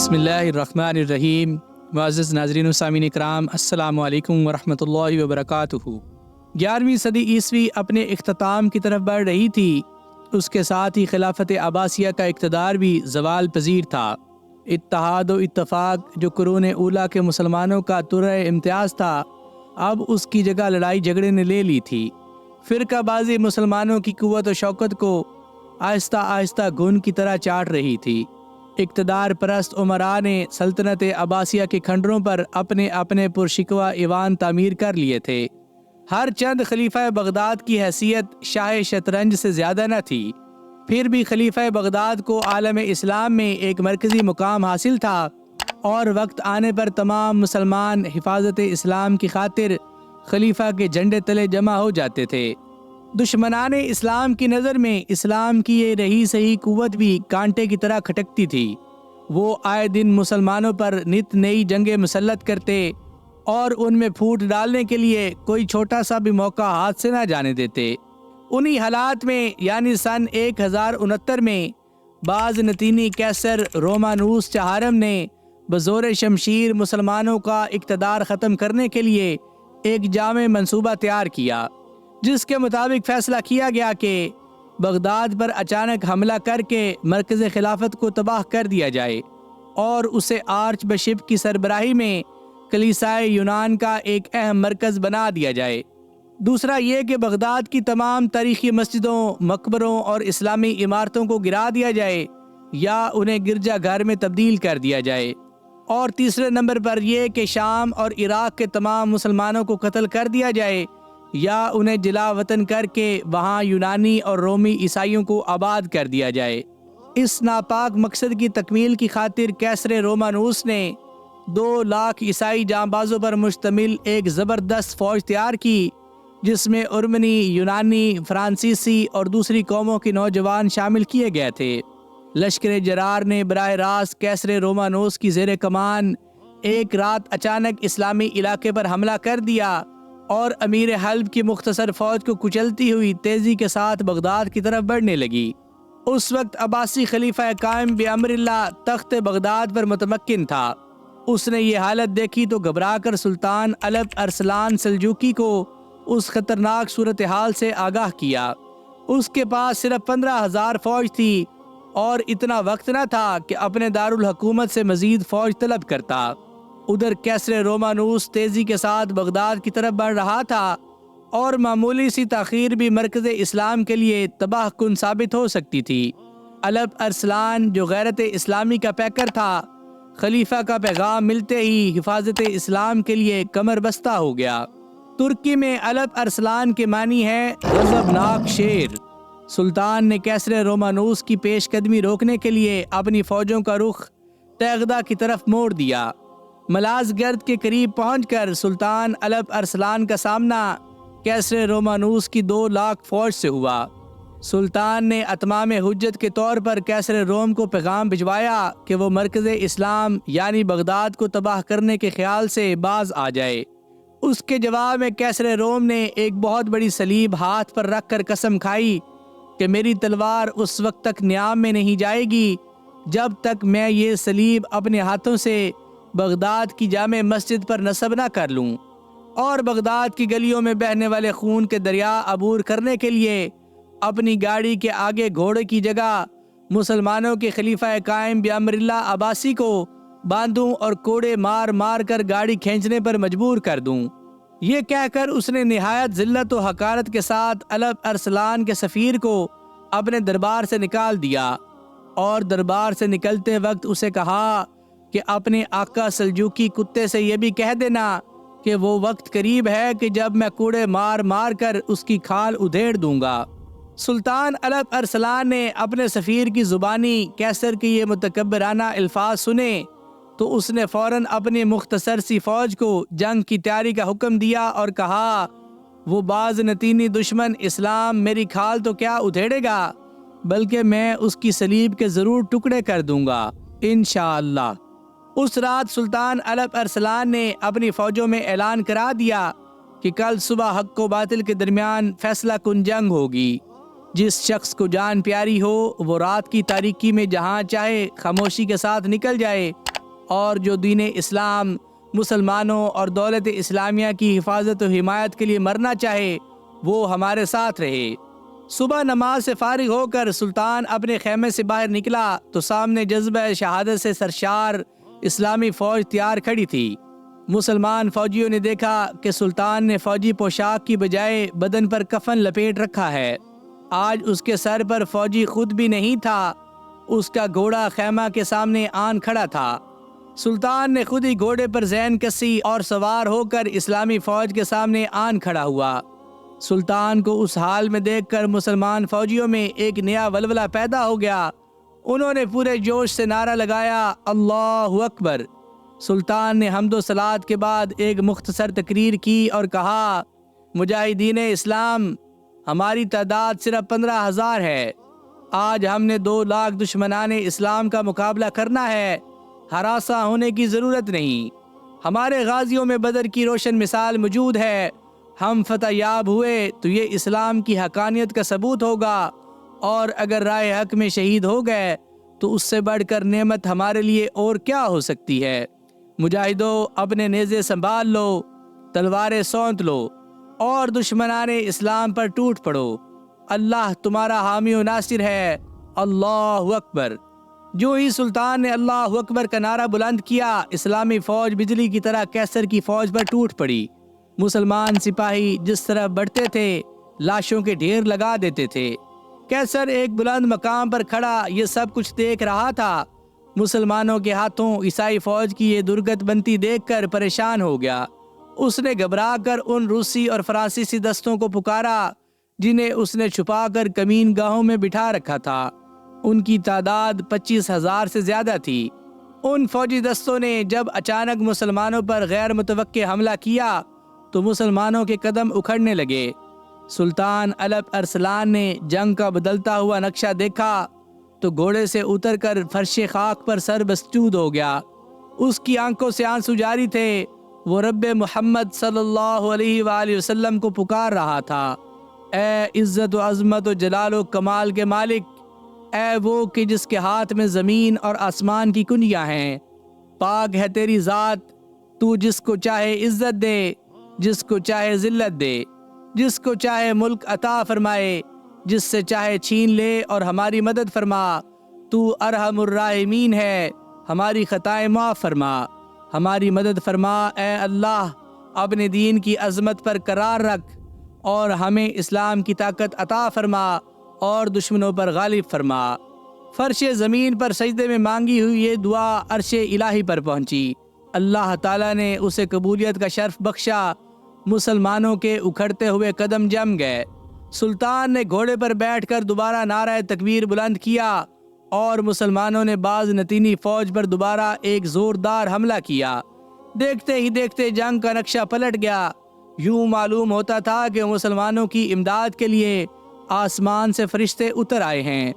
بسم اللہ الرحمن الرحیم۔ معزز ناظرین و سامعین اکرام، السلام علیکم ورحمۃ اللہ وبرکاتہ۔ 11ویں صدی عیسوی اپنے اختتام کی طرف بڑھ رہی تھی۔ اس کے ساتھ ہی خلافت عباسیہ کا اقتدار بھی زوال پذیر تھا۔ اتحاد و اتفاق جو قرون اولیٰ کے مسلمانوں کا ترہ امتیاز تھا، اب اس کی جگہ لڑائی جھگڑے نے لے لی تھی۔ فرقہ بازی مسلمانوں کی قوت و شوکت کو آہستہ آہستہ گھن کی طرح چاٹ رہی تھی۔ اقتدار پرست امراء نے سلطنت عباسیہ کے کھنڈروں پر اپنے اپنے پرشکوہ ایوان تعمیر کر لیے تھے۔ ہر چند خلیفہ بغداد کی حیثیت شاہ شطرنج سے زیادہ نہ تھی، پھر بھی خلیفہ بغداد کو عالم اسلام میں ایک مرکزی مقام حاصل تھا، اور وقت آنے پر تمام مسلمان حفاظت اسلام کی خاطر خلیفہ کے جھنڈے تلے جمع ہو جاتے تھے۔ دشمنان اسلام کی نظر میں اسلام کی یہ رہی سہی قوت بھی کانٹے کی طرح کھٹکتی تھی۔ وہ آئے دن مسلمانوں پر نت نئی جنگیں مسلط کرتے اور ان میں پھوٹ ڈالنے کے لیے کوئی چھوٹا سا بھی موقع ہاتھ سے نہ جانے دیتے۔ انہی حالات میں یعنی سن 1069 میں باز نتینی کیسر رومانوس چہارم نے بزور شمشیر مسلمانوں کا اقتدار ختم کرنے کے لیے ایک جامع منصوبہ تیار کیا، جس کے مطابق فیصلہ کیا گیا کہ بغداد پر اچانک حملہ کر کے مرکز خلافت کو تباہ کر دیا جائے اور اسے آرچ بشپ کی سربراہی میں کلیسائے یونان کا ایک اہم مرکز بنا دیا جائے۔ دوسرا یہ کہ بغداد کی تمام تاریخی مسجدوں، مقبروں اور اسلامی عمارتوں کو گرا دیا جائے یا انہیں گرجا گھر میں تبدیل کر دیا جائے۔ اور تیسرے نمبر پر یہ کہ شام اور عراق کے تمام مسلمانوں کو قتل کر دیا جائے یا انہیں جلا وطن کر کے وہاں یونانی اور رومی عیسائیوں کو آباد کر دیا جائے۔ اس ناپاک مقصد کی تکمیل کی خاطر کیسر رومانوس نے 2,00,000 عیسائی جانبازوں پر مشتمل ایک زبردست فوج تیار کی، جس میں ارمنی، یونانی، فرانسیسی اور دوسری قوموں کے نوجوان شامل کیے گئے تھے۔ لشکر جرار نے براہ راست کیسر رومانوس کی زیر کمان ایک رات اچانک اسلامی علاقے پر حملہ کر دیا اور امیر حلب کی مختصر فوج کو کچلتی ہوئی تیزی کے ساتھ بغداد کی طرف بڑھنے لگی۔ اس وقت عباسی خلیفہ قائم بامر اللہ تخت بغداد پر متمکن تھا۔ اس نے یہ حالت دیکھی تو گھبرا کر سلطان الپ ارسلان سلجوقی کو اس خطرناک صورتحال سے آگاہ کیا۔ اس کے پاس صرف 15,000 فوج تھی اور اتنا وقت نہ تھا کہ اپنے دارالحکومت سے مزید فوج طلب کرتا۔ ادھر کیسر رومانوس تیزی کے ساتھ بغداد کی طرف بڑھ رہا تھا اور معمولی سی تاخیر بھی مرکز اسلام کے لیے تباہ کن ثابت ہو سکتی تھی۔ الپ ارسلان جو غیرت اسلامی کا پیکر تھا، خلیفہ کا پیغام ملتے ہی حفاظت اسلام کے لیے کمر بستہ ہو گیا۔ ترکی میں الپ ارسلان کے معنی ہے غضبناک شیر۔ سلطان نے کیسر رومانوس کی پیش قدمی روکنے کے لیے اپنی فوجوں کا رخ تیغدا کی طرف موڑ دیا۔ ملازگرد کے قریب پہنچ کر سلطان الپ ارسلان کا سامنا کیسر رومانوس کی 2,00,000 فوج سے ہوا۔ سلطان نے اتمام حجت کے طور پر کیسر روم کو پیغام بھجوایا کہ وہ مرکز اسلام یعنی بغداد کو تباہ کرنے کے خیال سے باز آ جائے۔ اس کے جواب میں کیسر روم نے ایک بہت بڑی صلیب ہاتھ پر رکھ کر قسم کھائی کہ میری تلوار اس وقت تک نیام میں نہیں جائے گی جب تک میں یہ صلیب اپنے ہاتھوں سے بغداد کی جامع مسجد پر نصب نہ کر لوں، اور بغداد کی گلیوں میں بہنے والے خون کے دریا عبور کرنے کے لیے اپنی گاڑی کے آگے گھوڑے کی جگہ مسلمانوں کے خلیفہ قائم بامر اللہ عباسی کو باندھوں اور کوڑے مار مار کر گاڑی کھینچنے پر مجبور کر دوں۔ یہ کہہ کر اس نے نہایت ذلت و حقارت کے ساتھ الپ ارسلان کے سفیر کو اپنے دربار سے نکال دیا، اور دربار سے نکلتے وقت اسے کہا کہ اپنے آقا سلجوقی کتے سے یہ بھی کہہ دینا کہ وہ وقت قریب ہے کہ جب میں کوڑے مار مار کر اس کی کھال ادھیڑ دوں گا۔ سلطان الپ ارسلان نے اپنے سفیر کی زبانی کیسر کی یہ متکبرانہ الفاظ سنے تو اس نے فوراً اپنی مختصر سی فوج کو جنگ کی تیاری کا حکم دیا اور کہا، وہ باز نتینی دشمن اسلام میری کھال تو کیا ادھیڑے گا، بلکہ میں اس کی صلیب کے ضرور ٹکڑے کر دوں گا انشاءاللہ۔ اس رات سلطان الپ ارسلان نے اپنی فوجوں میں اعلان کرا دیا کہ کل صبح حق و باطل کے درمیان فیصلہ کن جنگ ہوگی۔ جس شخص کو جان پیاری ہو وہ رات کی تاریکی میں جہاں چاہے خاموشی کے ساتھ نکل جائے اور جو دین اسلام، مسلمانوں اور دولت اسلامیہ کی حفاظت و حمایت کے لیے مرنا چاہے وہ ہمارے ساتھ رہے۔ صبح نماز سے فارغ ہو کر سلطان اپنے خیمے سے باہر نکلا تو سامنے جذبہ شہادت سے سرشار اسلامی فوج تیار کھڑی تھی۔ مسلمان فوجیوں نے دیکھا کہ سلطان نے فوجی پوشاک کی بجائے بدن پر کفن لپیٹ رکھا ہے۔ آج اس کے سر پر فوجی خود بھی نہیں تھا، اس کا گھوڑا خیمہ کے سامنے آن کھڑا تھا۔ سلطان نے خود ہی گھوڑے پر زین کسی اور سوار ہو کر اسلامی فوج کے سامنے آن کھڑا ہوا۔ سلطان کو اس حال میں دیکھ کر مسلمان فوجیوں میں ایک نیا ولولہ پیدا ہو گیا۔ انہوں نے پورے جوش سے نعرہ لگایا، اللہ اکبر۔ سلطان نے حمد و صلات کے بعد ایک مختصر تقریر کی اور کہا، مجاہدین اسلام، ہماری تعداد صرف 15,000 ہے۔ آج ہم نے 2 لاکھ دشمنان اسلام کا مقابلہ کرنا ہے، ہراساں ہونے کی ضرورت نہیں۔ ہمارے غازیوں میں بدر کی روشن مثال موجود ہے۔ ہم فتح یاب ہوئے تو یہ اسلام کی حقانیت کا ثبوت ہوگا، اور اگر رائے حق میں شہید ہو گئے تو اس سے بڑھ کر نعمت ہمارے لیے اور کیا ہو سکتی ہے۔ مجاہدو، اپنے نیزے سنبھال لو، تلواریں سونت لو اور دشمنان اسلام پر ٹوٹ پڑو۔ اللہ تمہارا حامی و ناصر ہے، اللہ اکبر۔ جو ہی سلطان نے اللہ اکبر کا نعرہ بلند کیا، اسلامی فوج بجلی کی طرح کیسر کی فوج پر ٹوٹ پڑی۔ مسلمان سپاہی جس طرح بڑھتے تھے لاشوں کے ڈھیر لگا دیتے تھے۔ کیسر ایک بلند مقام پر کھڑا یہ سب کچھ دیکھ رہا تھا۔ مسلمانوں کے ہاتھوں عیسائی فوج کی یہ درگت بنتی دیکھ کر پریشان ہو گیا۔ اس نے گھبرا کر ان روسی اور فرانسیسی دستوں کو پکارا جنہیں اس نے چھپا کر کمین گاہوں میں بٹھا رکھا تھا۔ ان کی تعداد 25,000 سے زیادہ تھی۔ ان فوجی دستوں نے جب اچانک مسلمانوں پر غیر متوقع حملہ کیا تو مسلمانوں کے قدم اکھڑنے لگے۔ سلطان الپ ارسلان نے جنگ کا بدلتا ہوا نقشہ دیکھا تو گھوڑے سے اتر کر فرش خاک پر سر بسجود ہو گیا۔ اس کی آنکھوں سے آنسو جاری تھے۔ وہ رب محمد صلی اللہ علیہ وآلہ وسلم کو پکار رہا تھا، اے عزت و عظمت و جلال و کمال کے مالک، اے وہ کہ جس کے ہاتھ میں زمین اور آسمان کی کنیاں ہیں، پاک ہے تیری ذات، تو جس کو چاہے عزت دے، جس کو چاہے ذلت دے، جس کو چاہے ملک عطا فرمائے، جس سے چاہے چھین لے، اور ہماری مدد فرما۔ تو ارحم الراحمین ہے، ہماری خطائیں معاف فرما، ہماری مدد فرما۔ اے اللہ، اپنے دین کی عظمت پر قرار رکھ اور ہمیں اسلام کی طاقت عطا فرما اور دشمنوں پر غالب فرما۔ فرش زمین پر سجدے میں مانگی ہوئی یہ دعا عرش الہی پر پہنچی۔ اللہ تعالیٰ نے اسے قبولیت کا شرف بخشا۔ مسلمانوں کے اکھڑتے ہوئے قدم جم گئے۔ سلطان نے گھوڑے پر بیٹھ کر دوبارہ نعرہ تکبیر بلند کیا اور مسلمانوں نے باز نتینی فوج پر دوبارہ ایک زوردار حملہ کیا۔ دیکھتے ہی دیکھتے جنگ کا نقشہ پلٹ گیا۔ یوں معلوم ہوتا تھا کہ مسلمانوں کی امداد کے لیے آسمان سے فرشتے اتر آئے ہیں۔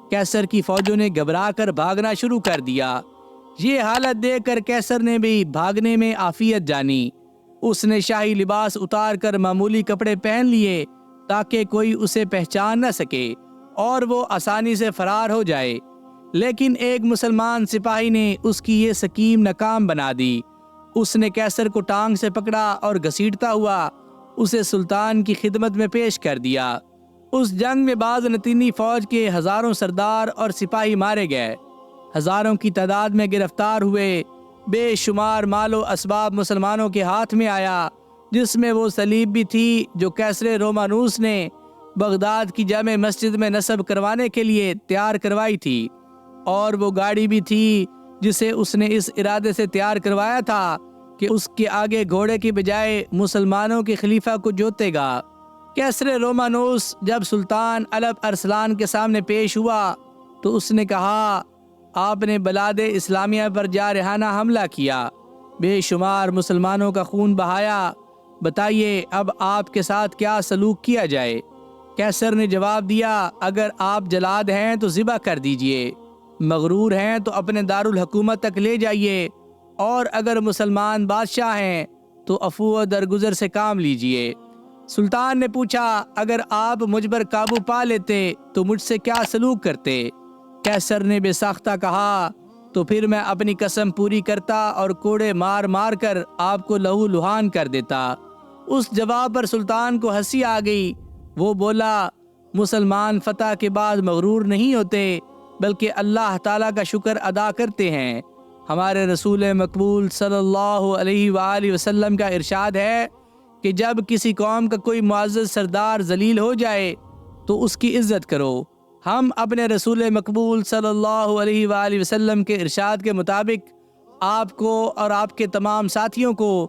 کیسر کی فوجوں نے گھبرا کر بھاگنا شروع کر دیا۔ یہ حالت دیکھ کر کیسر نے بھی بھاگنے میں عافیت جانی۔ اس نے شاہی لباس اتار کر معمولی کپڑے پہن لیے تاکہ کوئی اسے پہچان نہ سکے اور وہ آسانی سے فرار ہو جائے، لیکن ایک مسلمان سپاہی نے اس کی یہ سکیم ناکام بنا دی۔ اس نے کیسر کو ٹانگ سے پکڑا اور گھسیٹتا ہوا اسے سلطان کی خدمت میں پیش کر دیا۔ اس جنگ میں باز نتینی فوج کے ہزاروں سردار اور سپاہی مارے گئے، ہزاروں کی تعداد میں گرفتار ہوئے۔ بے شمار مال و اسباب مسلمانوں کے ہاتھ میں آیا، جس میں وہ صلیب بھی تھی جو کیسر رومانوس نے بغداد کی جامع مسجد میں نصب کروانے کے لیے تیار کروائی تھی، اور وہ گاڑی بھی تھی جسے اس نے اس ارادے سے تیار کروایا تھا کہ اس کے آگے گھوڑے کی بجائے مسلمانوں کے خلیفہ کو جوتے گا۔ کیسر رومانوس جب سلطان الپ ارسلان کے سامنے پیش ہوا تو اس نے کہا، آپ نے بلاد اسلامیہ پر جارحانہ حملہ کیا، بے شمار مسلمانوں کا خون بہایا، بتائیے اب آپ کے ساتھ کیا سلوک کیا جائے؟ کیسر نے جواب دیا، اگر آپ جلاد ہیں تو ذبح کر دیجئے، مغرور ہیں تو اپنے دارالحکومت تک لے جائیے، اور اگر مسلمان بادشاہ ہیں تو عفو و درگزر سے کام لیجئے۔ سلطان نے پوچھا، اگر آپ مجھ پر قابو پا لیتے تو مجھ سے کیا سلوک کرتے؟ کیسر نے بے ساختہ کہا، تو پھر میں اپنی قسم پوری کرتا اور کوڑے مار مار کر آپ کو لہو لہان کر دیتا۔ اس جواب پر سلطان کو ہنسی آ گئی۔ وہ بولا، مسلمان فتح کے بعد مغرور نہیں ہوتے بلکہ اللہ تعالیٰ کا شکر ادا کرتے ہیں۔ ہمارے رسول مقبول صلی اللہ علیہ وآلہ وسلم کا ارشاد ہے کہ جب کسی قوم کا کوئی معزز سردار ذلیل ہو جائے تو اس کی عزت کرو۔ ہم اپنے رسول مقبول صلی اللہ علیہ وآلہ وسلم کے ارشاد کے مطابق آپ کو اور آپ کے تمام ساتھیوں کو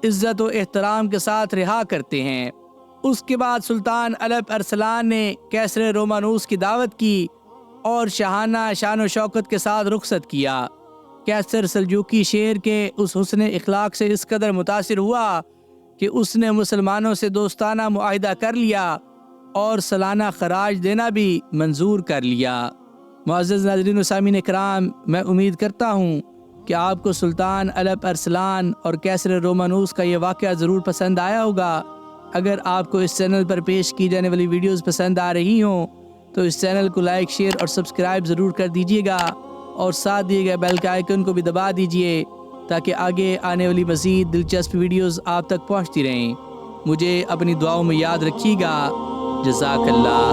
عزت و احترام کے ساتھ رہا کرتے ہیں۔ اس کے بعد سلطان الپ ارسلان نے کیسر رومانوس کی دعوت کی اور شاہانہ شان و شوکت کے ساتھ رخصت کیا۔ کیسر سلجوقی شیر کے اس حسن اخلاق سے اس قدر متاثر ہوا کہ اس نے مسلمانوں سے دوستانہ معاہدہ کر لیا اور سالانہ خراج دینا بھی منظور کر لیا۔ معزز ناظرین و سامعین کرام، میں امید کرتا ہوں کہ آپ کو سلطان الپ ارسلان اور کیسر رومانوس کا یہ واقعہ ضرور پسند آیا ہوگا۔ اگر آپ کو اس چینل پر پیش کی جانے والی ویڈیوز پسند آ رہی ہوں تو اس چینل کو لائک، شیئر اور سبسکرائب ضرور کر دیجیے گا اور ساتھ دیے گئے بیل کے آئیکن کو بھی دبا دیجیے تاکہ آگے آنے والی مزید دلچسپ ویڈیوز آپ تک پہنچتی رہیں۔ مجھے اپنی دعاؤں میں یاد رکھیے گا۔ جزاک اللہ۔